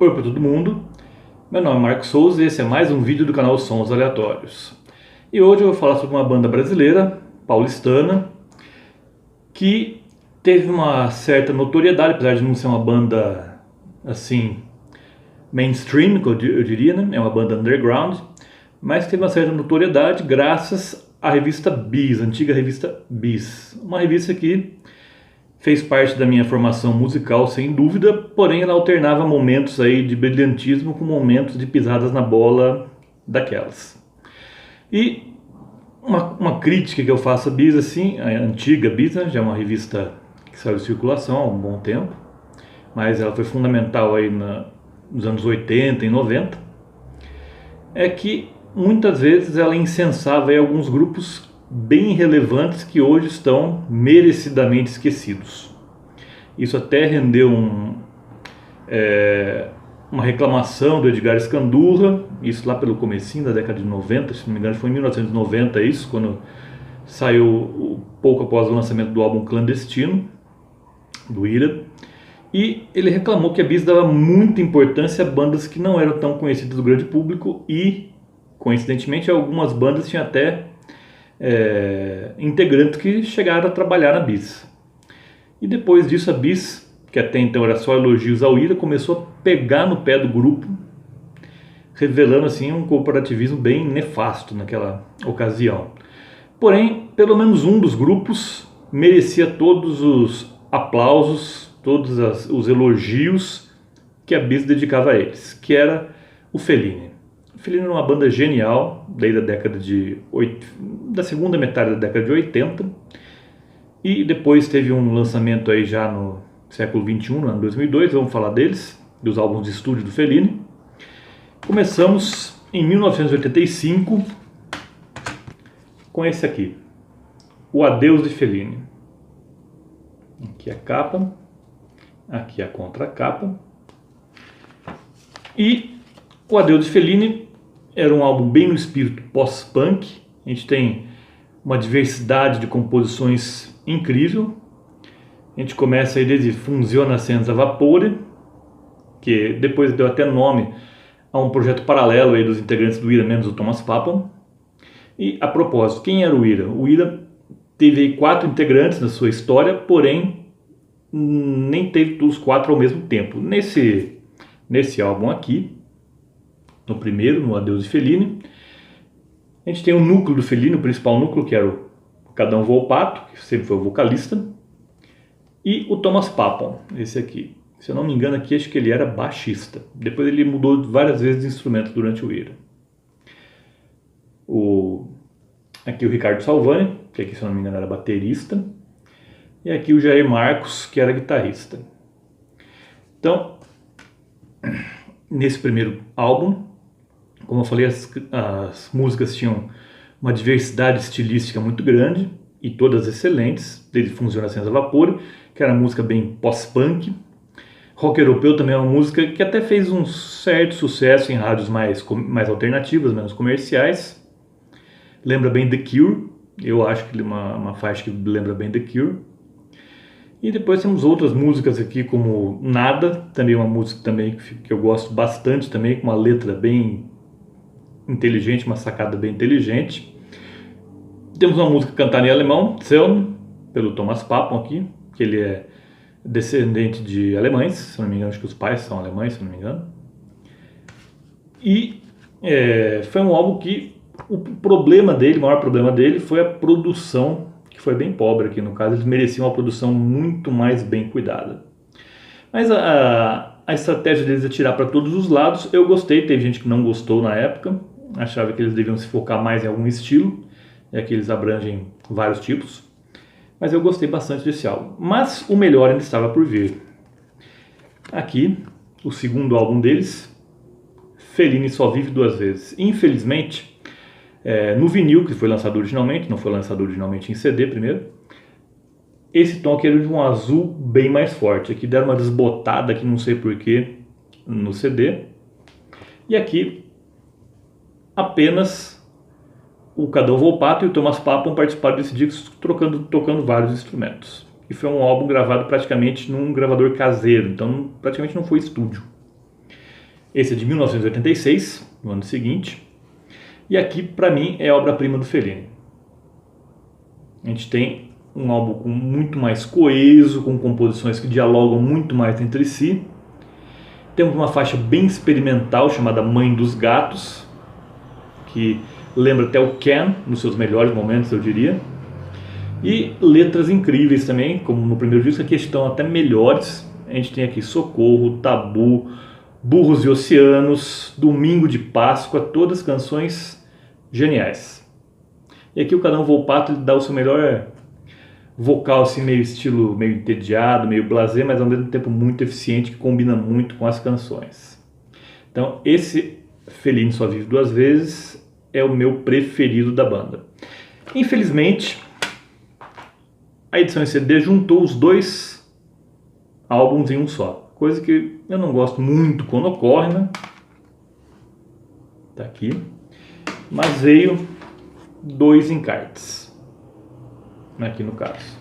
Oi para todo mundo, meu nome é Marcos Souza e esse é mais um vídeo do canal Sons Aleatórios. E hoje eu vou falar sobre uma banda brasileira, paulistana, que teve uma certa notoriedade, apesar de não ser uma banda assim mainstream, que eu diria, né? É uma banda underground, mas teve uma certa notoriedade graças à revista Bis, a antiga revista Bis, uma revista que fez parte da minha formação musical, sem dúvida, porém ela alternava momentos aí de brilhantismo com momentos de pisadas na bola daquelas. E uma crítica que eu faço à Bis, assim, a antiga Bis, né, já é uma revista que saiu de circulação há um bom tempo, mas ela foi fundamental aí nos anos 80 e 90, é que muitas vezes ela incensava aí alguns grupos bem relevantes que hoje estão merecidamente esquecidos. Isso até rendeu uma reclamação do Edgar Scandurra, isso lá pelo comecinho da década de 90, se não me engano foi em 1990 isso, quando saiu pouco após o lançamento do álbum Clandestino, do Ira, e ele reclamou que a Bis dava muita importância a bandas que não eram tão conhecidas do grande público e, coincidentemente, algumas bandas tinham até integrantes que chegaram a trabalhar na Bis. E depois disso a Bis, que até então era só elogios ao Ira, começou a pegar no pé do grupo, revelando assim um corporativismo bem nefasto naquela ocasião. Porém, pelo menos um dos grupos merecia todos os aplausos, todos os elogios que a Bis dedicava a eles, que era o Fellini. O Fellini era uma banda genial, daí da segunda metade da década de 80, e depois teve um lançamento aí já no século XXI, no ano 2002, vamos falar deles, dos álbuns de estúdio do Fellini. Começamos em 1985 com esse aqui, O Adeus de Fellini. Aqui a capa, aqui a contracapa. E O Adeus de Fellini era um álbum bem no espírito pós-punk. A gente tem uma diversidade de composições incrível. A gente começa aí desde Funziona Senza Vapore, que depois deu até nome a um projeto paralelo aí dos integrantes do Ira, menos o Thomas Papon. E a propósito, quem era o Ira? O Ira teve aí 4 integrantes na sua história, porém nem teve todos os 4 ao mesmo tempo. Nesse álbum aqui, no primeiro, no Adeus de Fellini, a gente tem o núcleo do Fellini, o principal núcleo, que era o Cadão Volpato, que sempre foi o vocalista, e o Thomas Papon, esse aqui. Se eu não me engano aqui, acho que ele era baixista. Depois ele mudou várias vezes de instrumento durante o Ira. Aqui o Ricardo Salvani, que aqui, se eu não me engano, era baterista. E aqui o Jair Marcos, que era guitarrista. Então, nesse primeiro álbum, como eu falei, as músicas tinham uma diversidade estilística muito grande e todas excelentes, desde Funziona Senza Vapore, que era uma música bem pós-punk. Rock Europeu também é uma música que até fez um certo sucesso em rádios mais alternativas, menos comerciais. Lembra bem The Cure, eu acho que uma faixa que lembra bem The Cure. E depois temos outras músicas aqui como Nada, também uma música também que eu gosto bastante também, com uma letra bem inteligente, uma sacada bem inteligente. Temos uma música cantada em alemão, Zelln, pelo Thomas Papon aqui, que ele é descendente de alemães, se não me engano, acho que os pais são alemães, se não me engano. E foi um álbum que o maior problema dele foi a produção, que foi bem pobre aqui no caso. Eles mereciam uma produção muito mais bem cuidada. Mas a estratégia deles é tirar para todos os lados. Eu gostei, teve gente que não gostou na época, achava que eles deviam se focar mais em algum estilo, que eles abrangem vários tipos. Mas eu gostei bastante desse álbum. Mas o melhor ainda estava por vir. Aqui, o segundo álbum deles, Fellini Só Vive Duas Vezes. Infelizmente, no vinil, que foi lançado originalmente, não foi lançado originalmente em CD primeiro, esse tom aqui era de um azul bem mais forte. Aqui deram uma desbotada, aqui não sei porquê, no CD. E aqui, apenas o Cadão Volpato e o Thomas Papon participaram desse disco tocando vários instrumentos. E foi um álbum gravado praticamente num gravador caseiro, então praticamente não foi estúdio. Esse é de 1986, no ano seguinte. E aqui, para mim, é a obra-prima do Fellini. A gente tem um álbum muito mais coeso, com composições que dialogam muito mais entre si. Temos uma faixa bem experimental chamada Mãe dos Gatos, que lembra até o Can, nos seus melhores momentos, eu diria. E letras incríveis também, como no primeiro disco, aqui estão até melhores. A gente tem aqui Socorro, Tabu, Burros e Oceanos, Domingo de Páscoa, todas canções geniais. E aqui o Cadão Volpato dá o seu melhor vocal, assim, meio estilo, meio entediado, meio blasé, mas ao mesmo tempo muito eficiente, que combina muito com as canções. Então esse Fellini Só Vive Duas Vezes é o meu preferido da banda. Infelizmente, a edição em CD juntou os dois álbuns em um só, coisa que eu não gosto muito quando ocorre, né? Tá aqui. Mas veio 2 encartes, aqui no caso.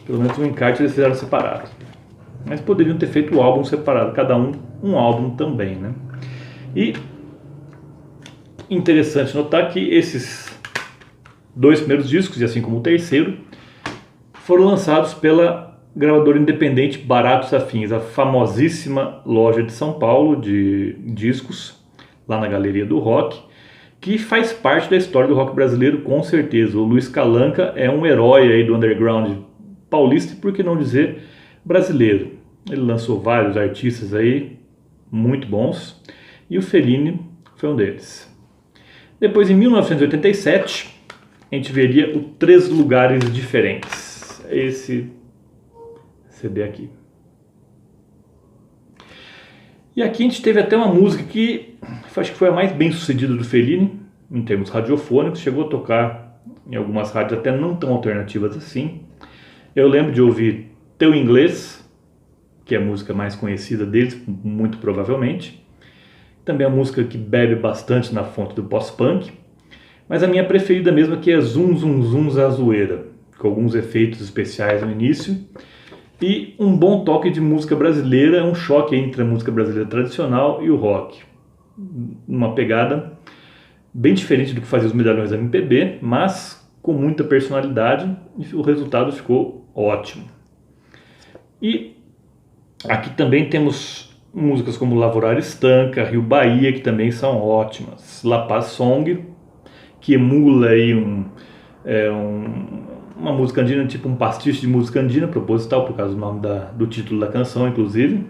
Pelo menos um encarte eles fizeram separado. Mas poderiam ter feito o álbum separado, cada um álbum também, né? E interessante notar que esses 2 primeiros discos, e assim como o terceiro, foram lançados pela gravadora independente Baratos Afins, a famosíssima loja de São Paulo de discos, lá na Galeria do Rock, que faz parte da história do rock brasileiro, com certeza. O Luiz Calanca é um herói aí do underground paulista, e por que não dizer brasileiro. Ele lançou vários artistas aí muito bons, e o Fellini foi um deles. Depois, em 1987, a gente veria o Três Lugares Diferentes. Esse CD aqui. E aqui a gente teve até uma música que acho que foi a mais bem sucedida do Fellini, em termos radiofônicos, chegou a tocar em algumas rádios até não tão alternativas assim. Eu lembro de ouvir Teu Inglês, que é a música mais conhecida deles, muito provavelmente. Também a música que bebe bastante na fonte do pós-punk. Mas a minha preferida mesmo aqui é Zum Zum Zum Zazoeira, com alguns efeitos especiais no início. E um bom toque de música brasileira, um choque entre a música brasileira tradicional e o rock. Uma pegada bem diferente do que fazia os Medalhões da MPB, mas com muita personalidade, e o resultado ficou ótimo. E aqui também temos músicas como Lavorar Estanca, Rio Bahia, que também são ótimas. La Paz Song, que emula aí uma música andina, tipo um pastiche de música andina, proposital, por causa do nome do título da canção, inclusive.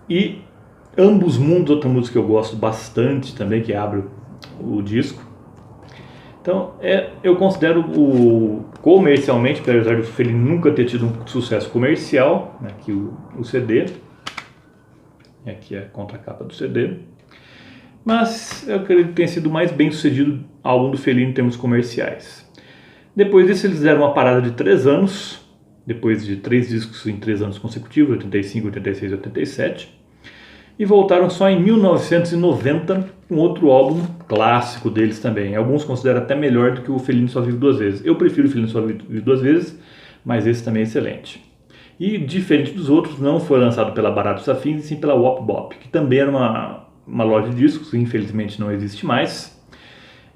E Ambos Mundos, outra música que eu gosto bastante também, que abre o disco. Então, eu considero comercialmente, apesar do Fellini nunca ter tido um sucesso comercial, né, aqui o CD, e aqui é a contracapa do CD, mas eu acredito que tenha sido o mais bem sucedido álbum do Fellini em termos comerciais. Depois disso eles fizeram uma parada de 3 anos, depois de 3 discos em 3 anos consecutivos, 85, 86 e 87, e voltaram só em 1990 com outro álbum clássico deles também. Alguns consideram até melhor do que o Fellini Só Vive Duas Vezes. Eu prefiro o Fellini Só Vive Duas Vezes, mas esse também é excelente. E diferente dos outros, não foi lançado pela Baratos Afins, e sim pela Wop Bop, que também era uma loja de discos, que infelizmente não existe mais.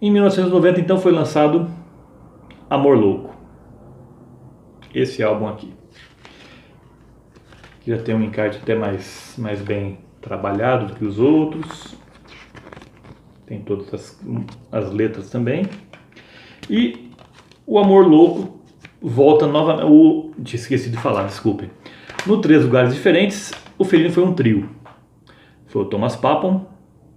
Em 1990 então foi lançado Amor Louco, esse álbum aqui, que já tem um encarte até mais bem trabalhado do que os outros, tem todas as letras também. E o Amor Louco volta novamente, tinha esquecido de falar, desculpem. No Três Lugares Diferentes, o Fellini foi um trio. Foi o Thomas Papon,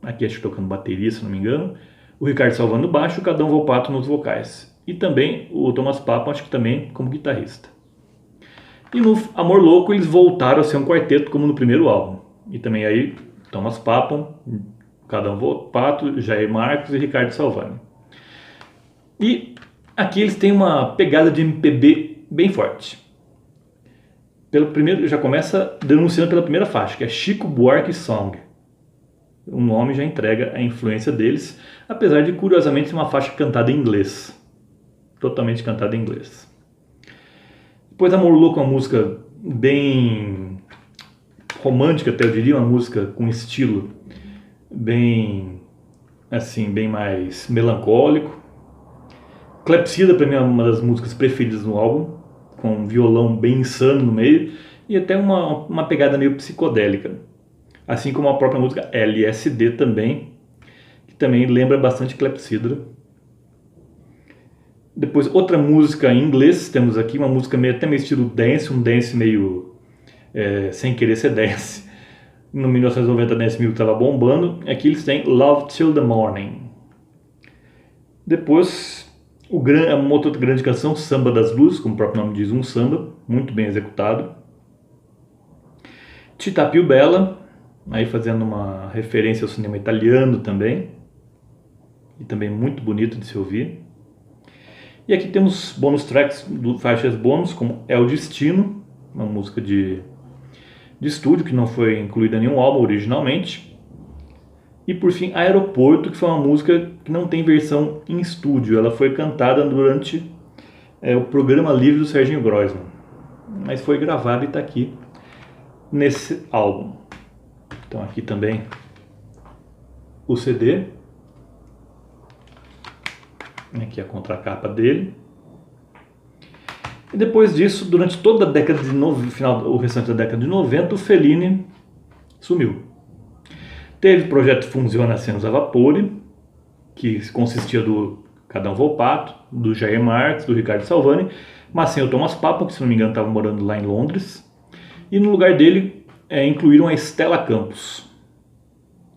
aqui acho que tocando bateria, se não me engano, o Ricardo Salvando no baixo, o Cadão Volpato nos vocais. E também o Thomas Papon, acho que também como guitarrista. E no Amor Louco eles voltaram a ser um quarteto, como no primeiro álbum. E também aí Thomas Papon, Cadão Volpato, Jair Marcos e Ricardo Salvani. E aqui eles têm uma pegada de MPB bem forte. Já começa denunciando pela primeira faixa, que é Chico Buarque Song. O nome já entrega a influência deles, apesar de, curiosamente, ser uma faixa cantada em inglês. Totalmente cantada em inglês. Depois Amor Louco é uma música bem romântica, até eu diria, uma música com estilo bem, assim, bem mais melancólico. Clepsydra para mim é uma das músicas preferidas no álbum, com um violão bem insano no meio e até uma pegada meio psicodélica. Assim como a própria música LSD também, que também lembra bastante Clepsydra. Depois outra música em inglês, temos aqui uma música até meio estilo dance, um dance meio sem querer ser dance. No 1990 Dance Music estava bombando. Aqui eles têm Love Till the Morning. Depois uma outra grande canção, Samba das Luzes, como o próprio nome diz, um samba, muito bem executado. Tita Più Bella, aí fazendo uma referência ao cinema italiano também, e também muito bonito de se ouvir. E aqui temos bônus tracks, faixas bônus, como É o Destino, uma música de estúdio que não foi incluída em nenhum álbum originalmente. E por fim, Aeroporto, que foi uma música que não tem versão em estúdio, ela foi cantada durante o programa livre do Serginho Groisman, mas foi gravada e está aqui nesse álbum. Então aqui também o CD, aqui a contracapa dele. E depois disso, durante toda a década de o restante da década de 90, o Fellini sumiu. Teve o projeto Funziona Senza Vapore, que consistia do Cadão Volpato, do Jair Marques, do Ricardo Salvani, mas sem o Thomas Papa, que se não me engano estava morando lá em Londres. E no lugar dele incluíram a Stella Campos.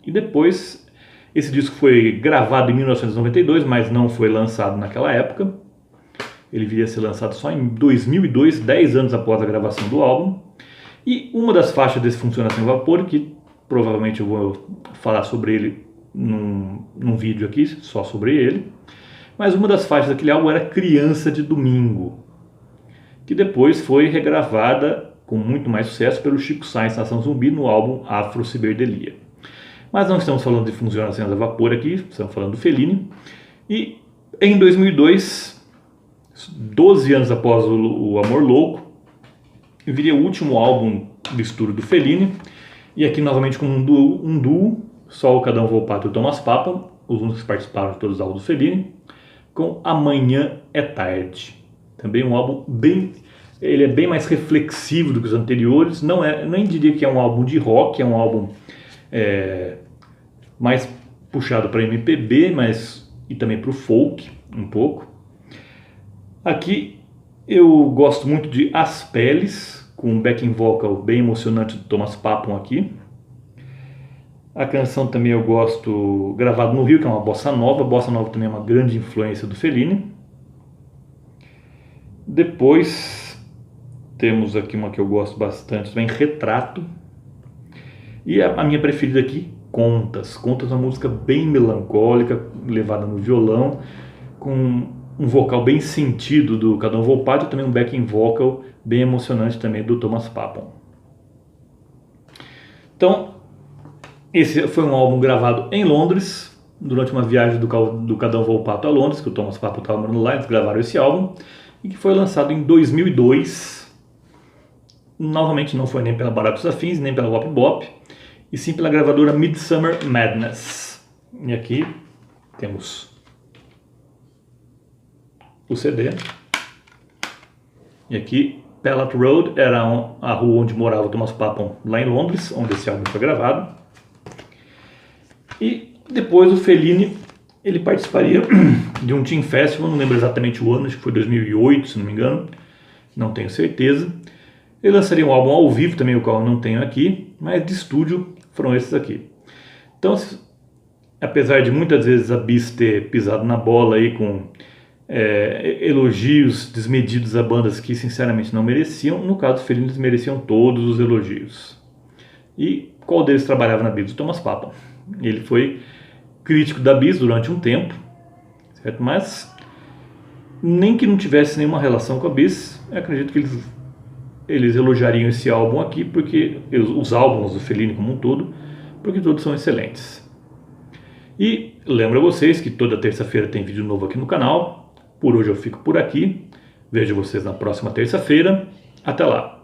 E depois, esse disco foi gravado em 1992, mas não foi lançado naquela época. Ele viria a ser lançado só em 2002, 10 anos após a gravação do álbum. E uma das faixas desse Funciona Sem Vapor, que provavelmente eu vou falar sobre ele num vídeo aqui, só sobre ele. Mas uma das faixas daquele álbum era Criança de Domingo, que depois foi regravada com muito mais sucesso pelo Chico Science Nação Zumbi no álbum Afro Ciberdelia. Mas não estamos falando de Funciona Sem Vapor aqui, estamos falando do Fellini. E em 2002, 12 anos após o Amor Louco, viria o último álbum do estúdio do Fellini. E aqui novamente com um duo, só o Cadão Volpato e o Thomas Papa, os únicos que participaram de todos os álbuns do Fellini, com Amanhã é Tarde. Também um álbum ele é bem mais reflexivo do que os anteriores, nem diria que é um álbum de rock, é um álbum mais puxado para MPB, e também para o folk, um pouco. Aqui eu gosto muito de As Peles, com um backing vocal bem emocionante do Thomas Papon aqui. A canção também eu gosto, Gravado no Rio, que é uma bossa nova. Bossa nova também é uma grande influência do Fellini. Depois temos aqui uma que eu gosto bastante também, Retrato. E a minha preferida aqui, Contas. Contas é uma música bem melancólica, levada no violão, com um vocal bem sentido do Cadão Volpato e também um backing vocal bem emocionante também do Thomas Papon. Então, esse foi um álbum gravado em Londres, durante uma viagem do Cadão Volpato a Londres, que o Thomas Papon estava morando lá, eles gravaram esse álbum, e que foi lançado em 2002. Novamente não foi nem pela Baratos Afins, nem pela Wop Bop, e sim pela gravadora Midsummer Madness. E aqui temos o CD. E aqui, Pellet Road era a rua onde morava o Thomas Papon, lá em Londres, onde esse álbum foi gravado. E depois o Fellini, ele participaria de um Teen Festival, não lembro exatamente o ano, acho que foi 2008, se não me engano, não tenho certeza. Ele lançaria um álbum ao vivo também, o qual eu não tenho aqui, mas de estúdio foram esses aqui. Então, apesar de muitas vezes a Bis ter pisado na bola aí com elogios desmedidos a bandas que sinceramente não mereciam, no caso do Fellini eles mereciam todos os elogios. E qual deles trabalhava na Bis? O Thomas Papon. Ele foi crítico da Bis durante um tempo, certo? Mas nem que não tivesse nenhuma relação com a Bis, eu acredito que eles elogiariam esse álbum aqui, porque os álbuns do Fellini como um todo, porque todos são excelentes. E lembro a vocês que toda terça-feira tem vídeo novo aqui no canal. Por hoje eu fico por aqui. Vejo vocês na próxima terça-feira. Até lá!